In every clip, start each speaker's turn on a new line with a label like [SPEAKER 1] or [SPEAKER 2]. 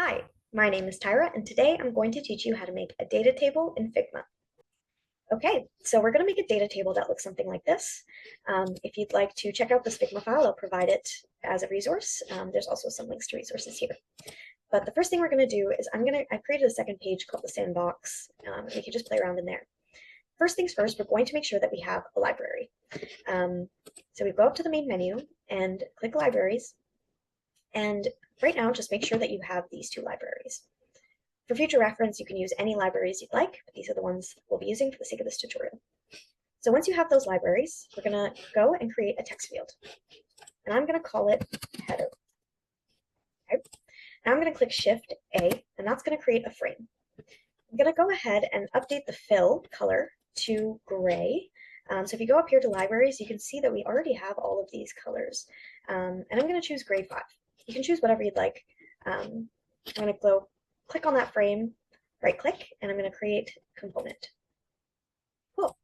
[SPEAKER 1] Hi, my name is Tyra, and today I'm going to teach you how to make a data table in Figma. Okay, so we're going to make a data table that looks something like this. If you'd like to check out this Figma file, I'll provide it as a resource. There's also some links to resources here. But the first thing we're going to do is I created a second page called the sandbox. You can just play around in there. First things first, we're going to make sure that we have a library. So we go up to the main menu and click libraries. And right now, just make sure that you have these two libraries. For future reference, you can use any libraries you'd like, but these are the ones we'll be using for the sake of this tutorial. So once you have those libraries, we're going to go and create a text field. And I'm going to call it header. Okay. Now I'm going to click Shift A, and that's going to create a frame. I'm going to go ahead and update the fill color to gray. So if you go up here to libraries, you can see that we already have all of these colors. And I'm going to choose gray 5. You can choose whatever you'd like. I'm going to go click on that frame, right click, and I'm going to create component. Cool.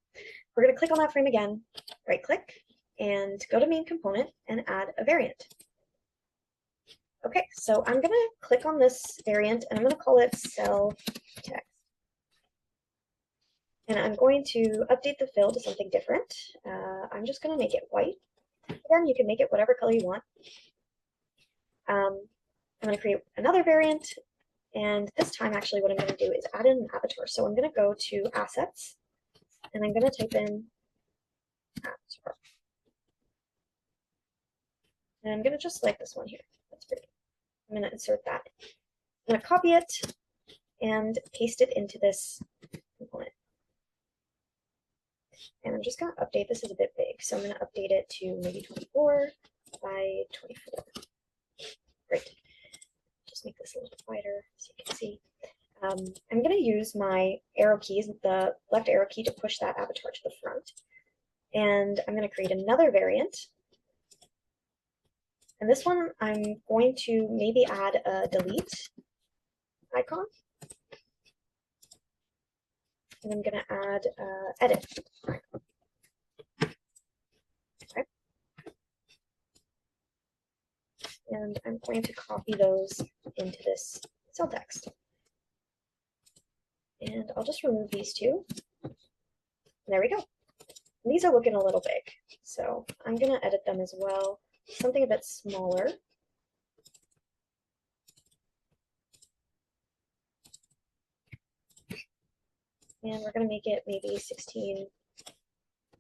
[SPEAKER 1] We're going to click on that frame again, right click, and go to main component and add a variant. Okay, so I'm going to click on this variant and I'm going to call it cell text. And I'm going to update the fill to something different. I'm just going to make it white. Again, you can make it whatever color you want. I'm going to create another variant. And this time, actually, what I'm going to do is add in an avatar. So I'm going to go to Assets, and I'm going to type in avatar. And I'm going to just select this one here. That's pretty. I'm going to insert that. I'm going to copy it and paste it into this component. And I'm just going to update. This is a bit big, so I'm going to update it to maybe 24 by 24. Great. Just make this a little wider so you can see. I'm going to use my arrow keys, the left arrow key, to push that avatar to the front. And I'm going to create another variant. And this one, I'm going to maybe add a delete icon. And I'm going to add edit icon. Okay. And I'm going to copy those into this cell text. And I'll just remove these two. And there we go. And these are looking a little big, so I'm going to edit them as well. Something a bit smaller. And we're going to make it maybe 16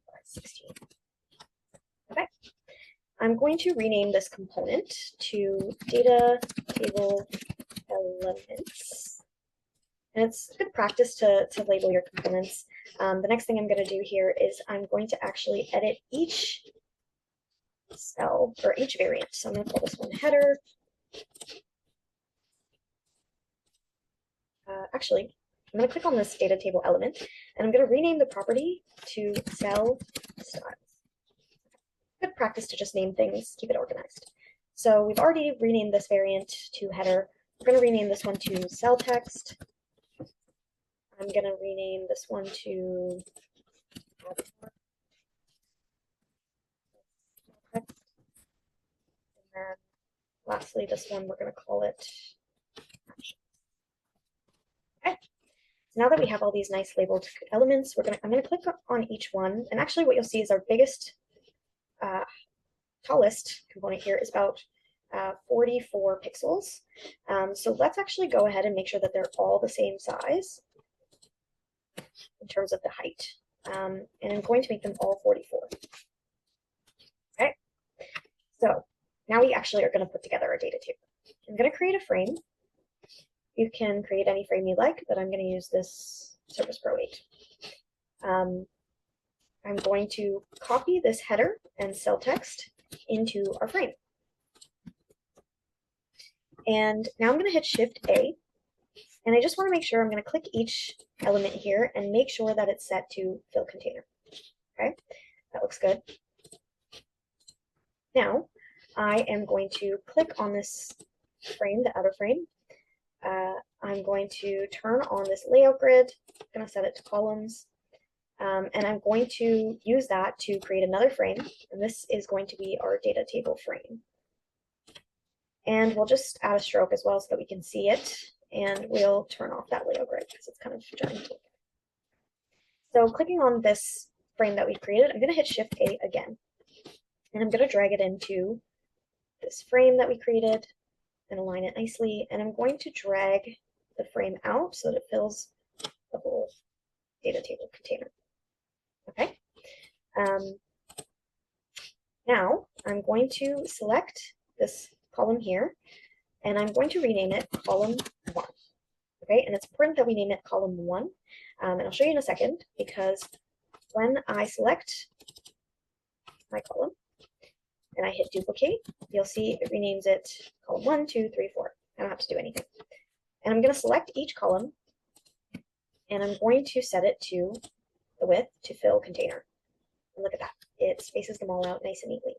[SPEAKER 1] by 16. Okay. I'm going to rename this component to data table elements. And it's good practice to label your components. The next thing I'm going to do here is I'm going to actually edit each cell or each variant. So I'm going to call this one header. Actually, I'm going to click on this data table element, and I'm going to rename the property to cell styles. Good practice to just name things, keep it organized. So we've already renamed this variant to header. We're going to rename this one to cell text. I'm going to rename this one to avatar. And then lastly, this one, we're going to call it action. Okay. So now that we have all these nice labeled elements, I'm going to click on each one. And actually what you'll see is our biggest, tallest component here is about 44 pixels. So let's actually go ahead and make sure that they're all the same size in terms of the height. And I'm going to make them all 44. Okay. So now we actually are going to put together our data table. I'm going to create a frame. You can create any frame you like, but I'm going to use this Surface Pro 8. I'm going to copy this header and cell text into our frame. And now I'm going to hit Shift A. And I just want to make sure I'm going to click each element here and make sure that it's set to fill container. Okay, that looks good. Now I am going to click on this frame, the outer frame. I'm going to turn on this layout grid. I'm going to set it to columns. And I'm going to use that to create another frame. And this is going to be our data table frame. And we'll just add a stroke as well so that we can see it. And we'll turn off that Lego grid because it's kind of jarring to look at. So clicking on this frame that we've created, I'm going to hit Shift A again. And I'm going to drag it into this frame that we created and align it nicely. And I'm going to drag the frame out so that it fills the whole data table container. Okay. Now I'm going to select this column here and I'm going to rename it column 1. Okay, and it's important that we name it column 1. And I'll show you in a second because when I select my column and I hit duplicate, you'll see it renames it column 1, 2, 3, 4. I don't have to do anything. And I'm going to select each column and I'm going to set it to the width to fill container. And look at that. It spaces them all out nice and neatly.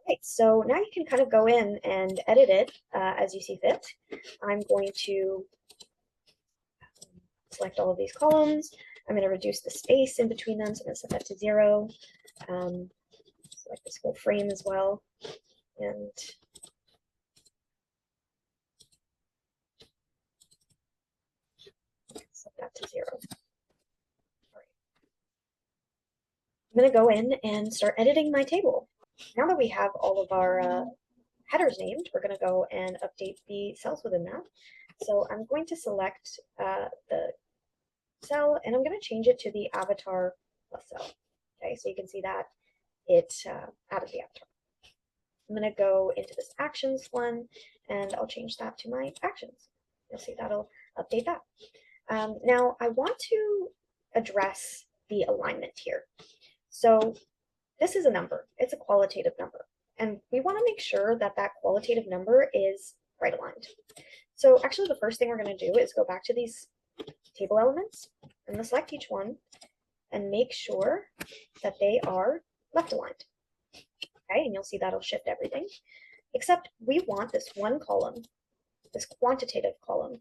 [SPEAKER 1] Okay, so now you can kind of go in and edit it as you see fit. I'm going to select all of these columns. I'm going to reduce the space in between them, so I'm going to set that to 0. Select this whole frame as well, and set that to 0. I'm going to go in and start editing my table. Now that we have all of our headers named, we're going to go and update the cells within that. So I'm going to select the cell and I'm going to change it to the avatar plus cell. Okay, so you can see that it added the avatar. I'm going to go into this actions one and I'll change that to my actions. You'll see that'll update that. Now I want to address the alignment here. So this is a number, it's a qualitative number, and we want to make sure that that qualitative number is right aligned. So actually the first thing we're going to do is go back to these table elements. I'm going to select each one and make sure that they are left aligned. Okay, and you'll see that'll shift everything, except we want this one column, this quantitative column,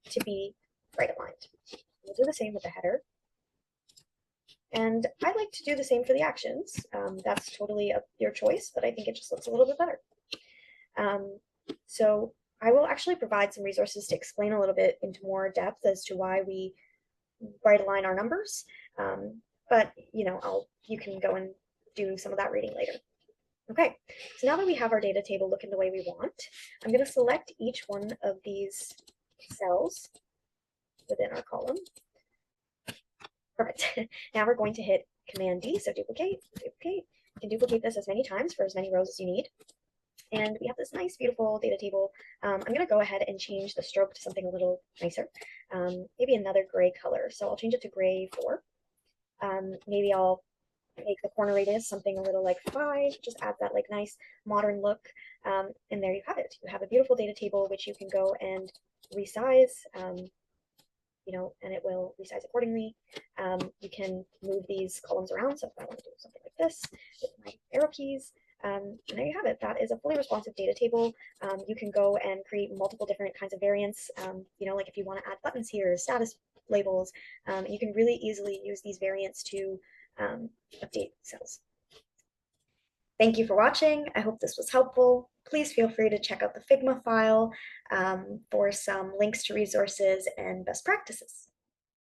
[SPEAKER 1] to be right aligned. We'll do the same with the header. And I like to do the same for the actions. That's totally your choice, but I think it just looks a little bit better. So I will actually provide some resources to explain a little bit into more depth as to why we right align our numbers. But you can go and do some of that reading later. Okay, so now that we have our data table looking the way we want, I'm going to select each one of these cells within our column. Perfect. Now we're going to hit Command D, so duplicate, duplicate. You can duplicate this as many times for as many rows as you need. And we have this nice, beautiful data table. I'm going to go ahead and change the stroke to something a little nicer, maybe another gray color. So I'll change it to gray 4. Maybe I'll make the corner radius something a little like 5, just add that like nice modern look. And there you have it. You have a beautiful data table, which you can go and resize, and it will resize accordingly. You can move these columns around. So if I want to do something like this with my arrow keys, and there you have it. That is a fully responsive data table. You can go and create multiple different kinds of variants. Like if you want to add buttons here, status labels, you can really easily use these variants to update cells. Thank you for watching. I hope this was helpful. Please feel free to check out the Figma file for some links to resources and best practices.